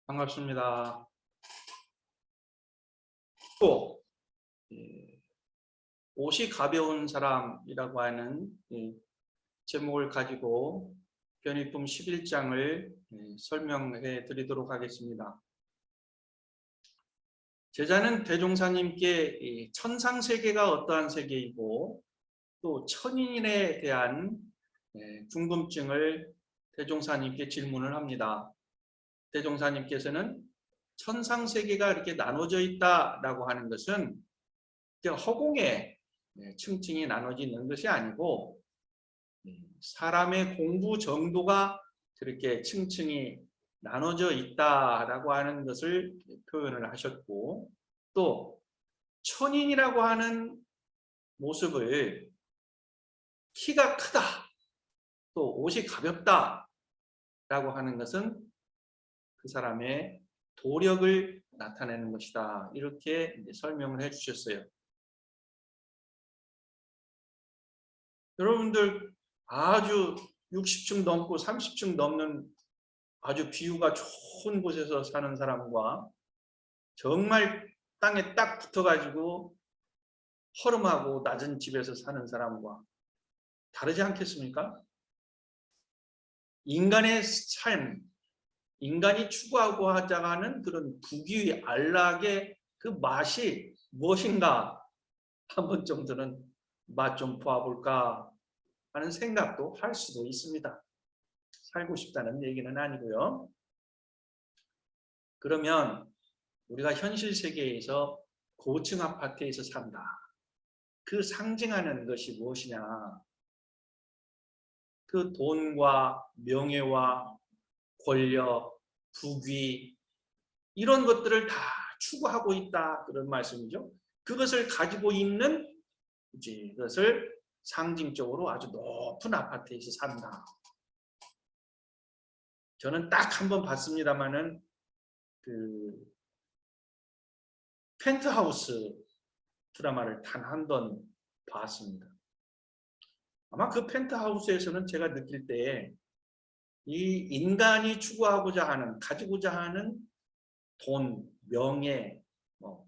반갑습니다. 또 옷이 가벼운 사람이라고 하는 제목을 가지고 변희품 11장을 설명해 드리도록 하겠습니다. 제자는 대종사님께 천상세계가 어떠한 세계이고 또 천인에 대한 궁금증을 대종사님께 질문을 합니다. 대종사님께서는 천상세계가 이렇게 나눠져 있다라고 하는 것은 허공에 층층이 나눠져 있는 것이 아니고 사람의 공부 정도가 그렇게 층층이 나눠져 있다라고 하는 것을 표현을 하셨고, 또 천인이라고 하는 모습을 키가 크다, 또 옷이 가볍다라고 하는 것은 그 사람의 도력을 나타내는 것이다. 이렇게 설명을 해 주셨어요. 여러분들 아주 60층 넘고 30층 넘는 아주 비유가 좋은 곳에서 사는 사람과 정말 땅에 딱 붙어가지고 허름하고 낮은 집에서 사는 사람과 다르지 않겠습니까? 인간의 삶, 인간이 추구하고 하자 하는 그런 부귀 안락의 그 맛이 무엇인가 한 번 정도는 맛 좀 보아볼까 하는 생각도 할 수도 있습니다. 살고 싶다는 얘기는 아니고요. 그러면 우리가 현실 세계에서 고층 아파트에서 산다. 그 상징하는 것이 무엇이냐? 그 돈과 명예와 권력, 부귀 이런 것들을 다 추구하고 있다. 그런 말씀이죠. 그것을 가지고 있는 그것을 상징적으로 아주 높은 아파트에서 산다. 저는 딱 한 번 봤습니다만은 그 펜트하우스 드라마를 단 한 번 봤습니다. 아마 그 펜트하우스에서는 제가 느낄 때 이 인간이 추구하고자 하는, 가지고자 하는 돈, 명예,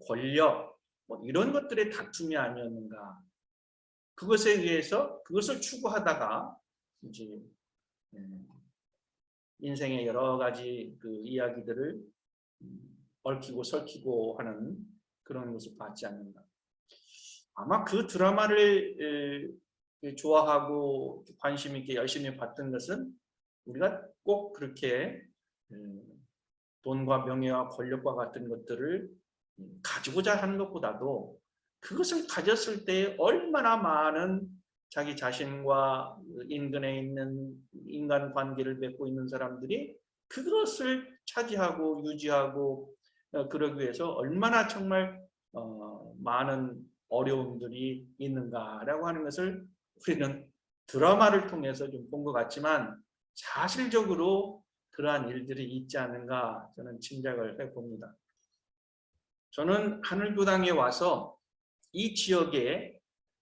권력 이런 것들의 다툼이 아니었는가. 그것에 의해서 그것을 추구하다가 이제 인생의 여러 가지 그 이야기들을 얽히고 설키고 하는 그런 것을 봤지 않는가. 아마 그 드라마를 좋아하고 관심 있게 열심히 봤던 것은 우리가 꼭 그렇게 돈과 명예와 권력과 같은 것들을 가지고자 하는 것보다도 그것을 가졌을 때 얼마나 많은 자기 자신과 인근에 있는 인간관계를 맺고 있는 사람들이 그것을 차지하고 유지하고 그러기 위해서 얼마나 정말 많은 어려움들이 있는가라고 하는 것을 우리는 드라마를 통해서 좀 본 것 같지만 사실적으로 그러한 일들이 있지 않은가 저는 짐작을 해봅니다. 저는 하늘교당에 와서 이 지역에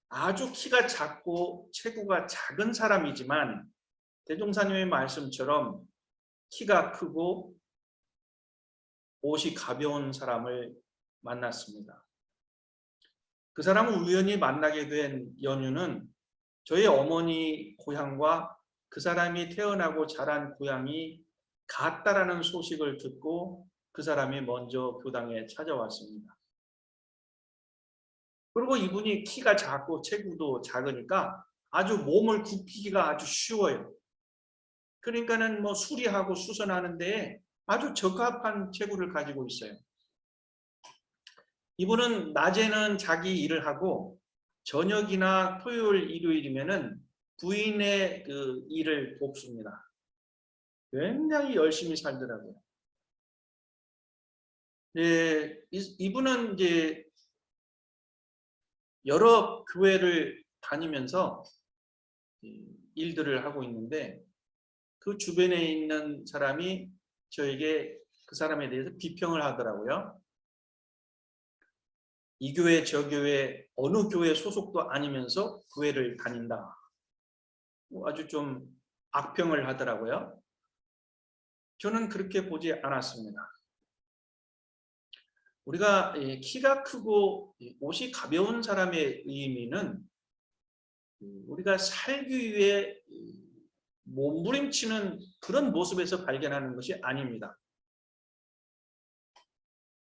아주 키가 작고 체구가 작은 사람이지만 대종사님의 말씀처럼 키가 크고 옷이 가벼운 사람을 만났습니다. 그 사람을 우연히 만나게 된 연유는 저희 어머니 고향과 그 사람이 태어나고 자란 고향이 같다라는 소식을 듣고 그 사람이 먼저 교당에 찾아왔습니다. 그리고 이분이 키가 작고 체구도 작으니까 아주 몸을 굽히기가 아주 쉬워요. 그러니까는 수리하고 수선하는 데에 아주 적합한 체구를 가지고 있어요. 이분은 낮에는 자기 일을 하고 저녁이나 토요일, 일요일이면은 부인의 그 일을 돕습니다. 굉장히 열심히 살더라고요. 이분은 이제 여러 교회를 다니면서 일들을 하고 있는데 그 주변에 있는 사람이 저에게 그 사람에 대해서 비평을 하더라고요. 이 교회 저 교회 어느 교회 소속도 아니면서 교회를 다닌다. 아주 좀 악평을 하더라고요. 저는 그렇게 보지 않았습니다. 우리가 키가 크고 옷이 가벼운 사람의 의미는 우리가 살기 위해 몸부림치는 그런 모습에서 발견하는 것이 아닙니다.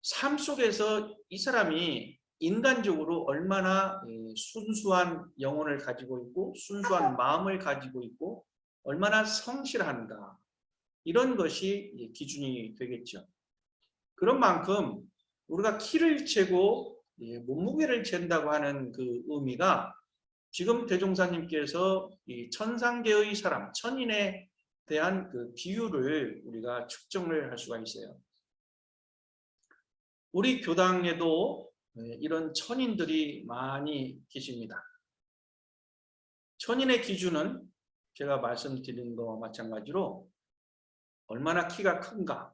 삶 속에서 이 사람이 인간적으로 얼마나 순수한 영혼을 가지고 있고 순수한 마음을 가지고 있고 얼마나 성실한가, 이런 것이 기준이 되겠죠. 그런 만큼 우리가 키를 재고 몸무게를 잰다고 하는 그 의미가 지금 대종사님께서 이 천상계의 사람, 천인에 대한 그 비율을 우리가 측정을 할 수가 있어요. 우리 교당에도 이런 천인들이 많이 계십니다. 천인의 기준은 제가 말씀드린 것과 마찬가지로 얼마나 키가 큰가,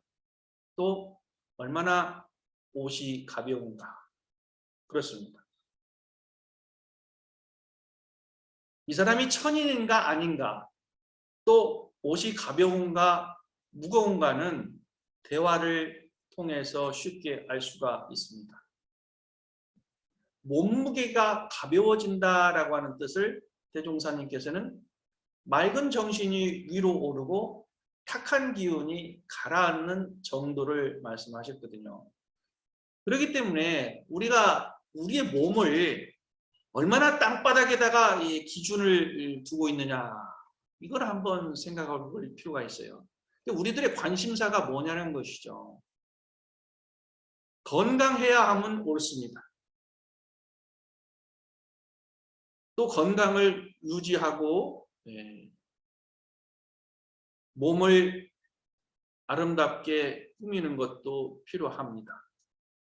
또 얼마나 옷이 가벼운가, 그렇습니다. 이 사람이 천인인가 아닌가, 또 옷이 가벼운가 무거운가는 대화를 통해서 쉽게 알 수가 있습니다. 몸무게가 가벼워진다라고 하는 뜻을 대종사님께서는 맑은 정신이 위로 오르고 탁한 기운이 가라앉는 정도를 말씀하셨거든요. 그렇기 때문에 우리가 우리의 몸을 얼마나 땅바닥에다가 기준을 두고 있느냐, 이걸 한번 생각해 볼 필요가 있어요. 우리들의 관심사가 뭐냐는 것이죠. 건강해야 하면 옳습니다. 또 건강을 유지하고 몸을 아름답게 꾸미는 것도 필요합니다.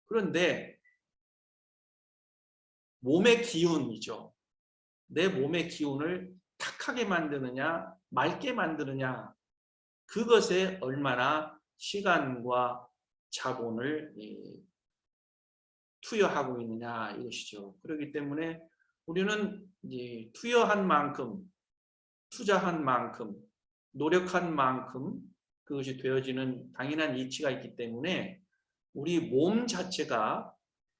그런데 몸의 기운이죠. 내 몸의 기운을 탁하게 만드느냐 맑게 만드느냐, 그것에 얼마나 시간과 자본을 투여하고 있느냐, 이것이죠. 그렇기 때문에 우리는 투여한 만큼, 투자한 만큼, 노력한 만큼 그것이 되어지는 당연한 이치가 있기 때문에 우리 몸 자체가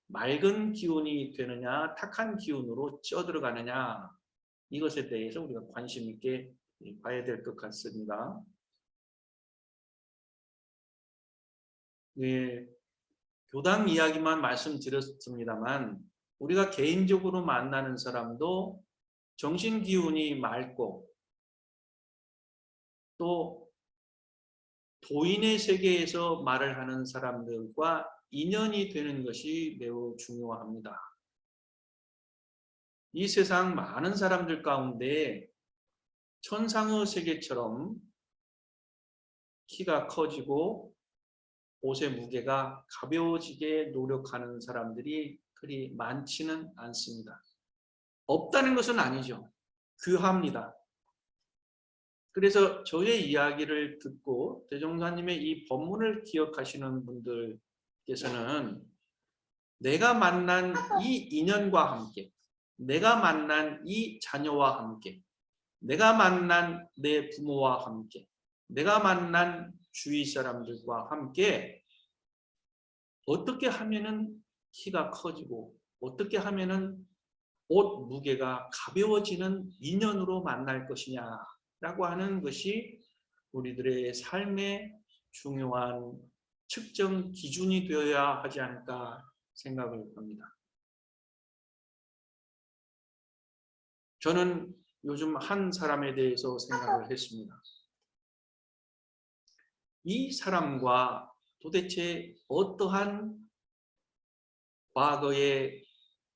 맑은 기운이 되느냐 탁한 기운으로 쪄들어가느냐, 이것에 대해서 우리가 관심 있게 봐야 될 것 같습니다. 교당 이야기만 말씀드렸습니다만 우리가 개인적으로 만나는 사람도 정신기운이 맑고 또 도인의 세계에서 말을 하는 사람들과 인연이 되는 것이 매우 중요합니다. 이 세상 많은 사람들 가운데 천상의 세계처럼 키가 커지고 옷의 무게가 가벼워지게 노력하는 사람들이 그리 많지는 않습니다. 없다는 것은 아니죠. 귀합니다. 그래서 저의 이야기를 듣고 대종사님의 이 법문을 기억하시는 분들께서는 내가 만난 이 인연과 함께, 내가 만난 이 자녀와 함께, 내가 만난 내 부모와 함께, 내가 만난 주위 사람들과 함께 어떻게 하면은 키가 커지고 어떻게 하면은 옷 무게가 가벼워지는 인연으로 만날 것이냐라고 하는 것이 우리들의 삶의 중요한 측정 기준이 되어야 하지 않을까 생각을 합니다. 저는 요즘 한 사람에 대해서 생각을 했습니다. 이 사람과 도대체 어떠한 과거의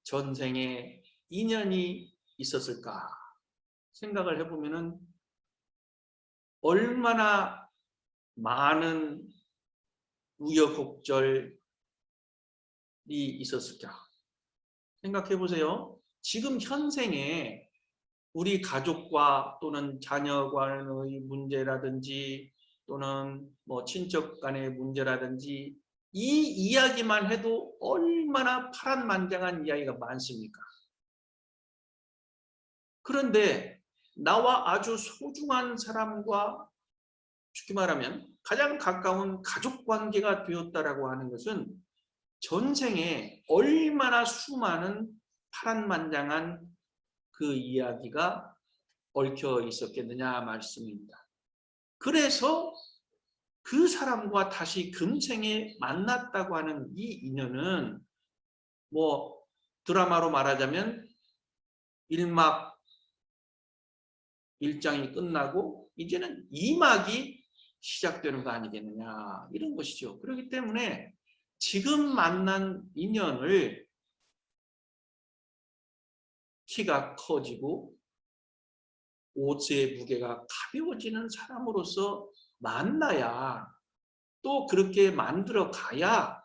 전생에 인연이 있었을까 생각을 해보면 얼마나 많은 우여곡절이 있었을까 생각해 보세요. 지금 현생에 우리 가족과 또는 자녀 간의 문제라든지 또는 친척 간의 문제라든지 이 이야기만 해도 얼마나 파란만장한 이야기가 많습니까? 그런데 나와 아주 소중한 사람과 쉽게 말하면 가장 가까운 가족관계가 되었다라고 하는 것은 전생에 얼마나 수많은 파란만장한 그 이야기가 얽혀 있었겠느냐 말씀입니다. 그래서 그 사람과 다시 금생에 만났다고 하는 이 인연은 뭐 드라마로 말하자면 1막 1장이 끝나고 이제는 2막이 시작되는 거 아니겠느냐 이런 것이죠. 그렇기 때문에 지금 만난 인연을 키가 커지고 옷의 무게가 가벼워지는 사람으로서 만나야 또 그렇게 만들어 가야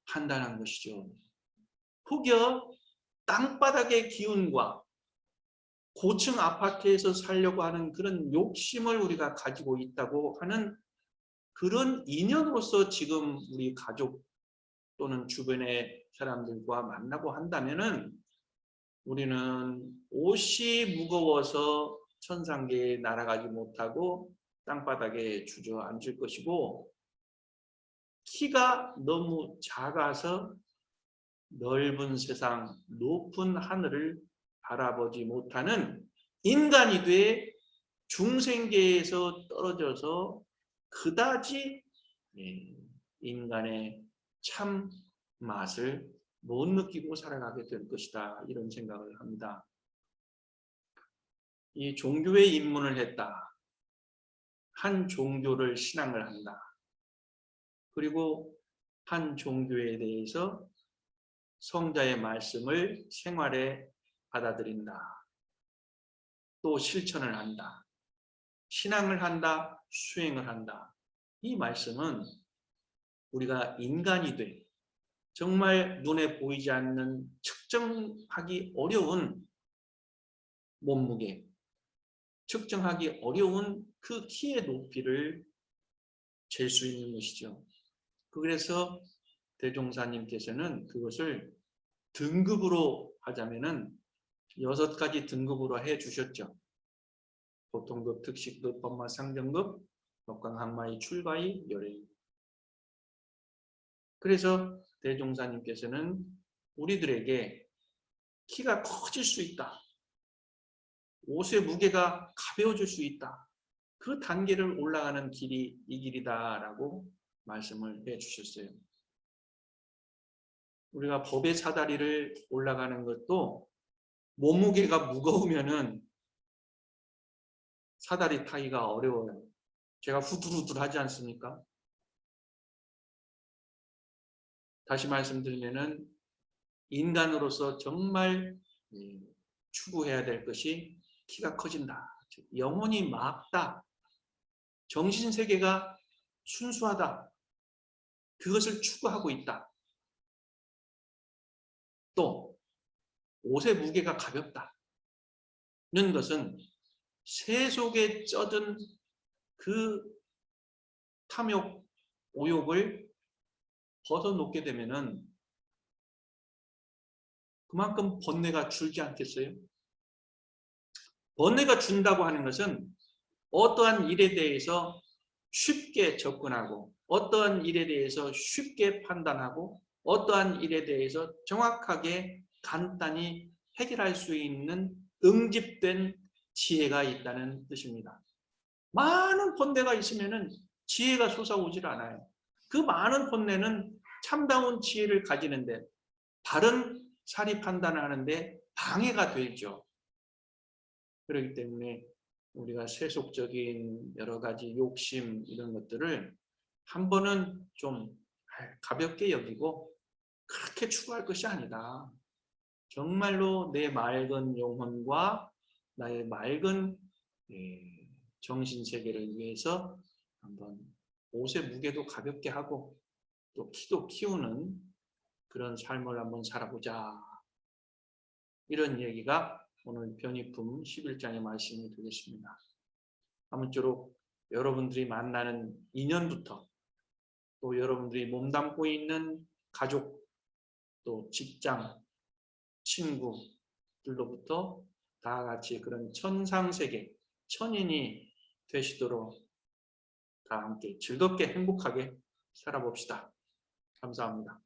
한다는 것이죠. 혹여 땅바닥의 기운과 고층 아파트에서 살려고 하는 그런 욕심을 우리가 가지고 있다고 하는 그런 인연으로서 지금 우리 가족 또는 주변의 사람들과 만나고 한다면은 우리는 옷이 무거워서 천상계에 날아가지 못하고 땅바닥에 주저앉을 것이고, 키가 너무 작아서 넓은 세상, 높은 하늘을 바라보지 못하는 인간이 돼 중생계에서 떨어져서 그다지 인간의 참 맛을 못 느끼고 살아가게 될 것이다, 이런 생각을 합니다. 이 종교에 입문을 했다, 한 종교를 신앙을 한다, 그리고 한 종교에 대해서 성자의 말씀을 생활에 받아들인다, 또 실천을 한다, 신앙을 한다, 수행을 한다. 이 말씀은 우리가 인간이 돼 정말 눈에 보이지 않는 측정하기 어려운 몸무게, 측정하기 어려운 그 키의 높이를 잴 수 있는 것이죠. 그래서 대종사님께서는 그것을 등급으로 하자면은 6가지 등급으로 해 주셨죠. 보통급, 특식급, 법마, 상정급, 법강, 항마의, 출가의, 열의. 그래서 대종사님께서는 우리들에게 키가 커질 수 있다, 옷의 무게가 가벼워질 수 있다, 그 단계를 올라가는 길이 이 길이다라고 말씀을 해 주셨어요. 우리가 법의 사다리를 올라가는 것도 몸무게가 무거우면은 사다리 타기가 어려워요. 제가 후들후들 하지 않습니까? 다시 말씀드리면은 인간으로서 정말 추구해야 될 것이 키가 커진다, 영혼이 맑다, 정신세계가 순수하다, 그것을 추구하고 있다. 또 옷의 무게가 가볍다는 것은 세속에 쩌든 그 탐욕, 오욕을 벗어놓게 되면은 그만큼 번뇌가 줄지 않겠어요? 번뇌가 준다고 하는 것은 어떠한 일에 대해서 쉽게 접근하고, 어떠한 일에 대해서 쉽게 판단하고, 어떠한 일에 대해서 정확하게 간단히 해결할 수 있는 응집된 지혜가 있다는 뜻입니다. 많은 번뇌가 있으면 지혜가 솟아오질 않아요. 그 많은 번뇌는 참다운 지혜를 가지는데, 바른 사리 판단을 하는데 방해가 되죠. 그렇기 때문에 우리가 세속적인 여러 가지 욕심, 이런 것들을 한 번은 좀 가볍게 여기고 그렇게 추구할 것이 아니다. 정말로 내 맑은 영혼과 나의 맑은 정신세계를 위해서 한번 옷의 무게도 가볍게 하고 또 키도 키우는 그런 삶을 한번 살아보자, 이런 얘기가 오늘 변희품 11장의 말씀이 되겠습니다. 아무쪼록 여러분들이 만나는 인연부터, 또 여러분들이 몸담고 있는 가족, 또 직장, 친구들로부터 다 같이 그런 천상세계, 천인이 되시도록 다 함께 즐겁게 행복하게 살아봅시다. 감사합니다.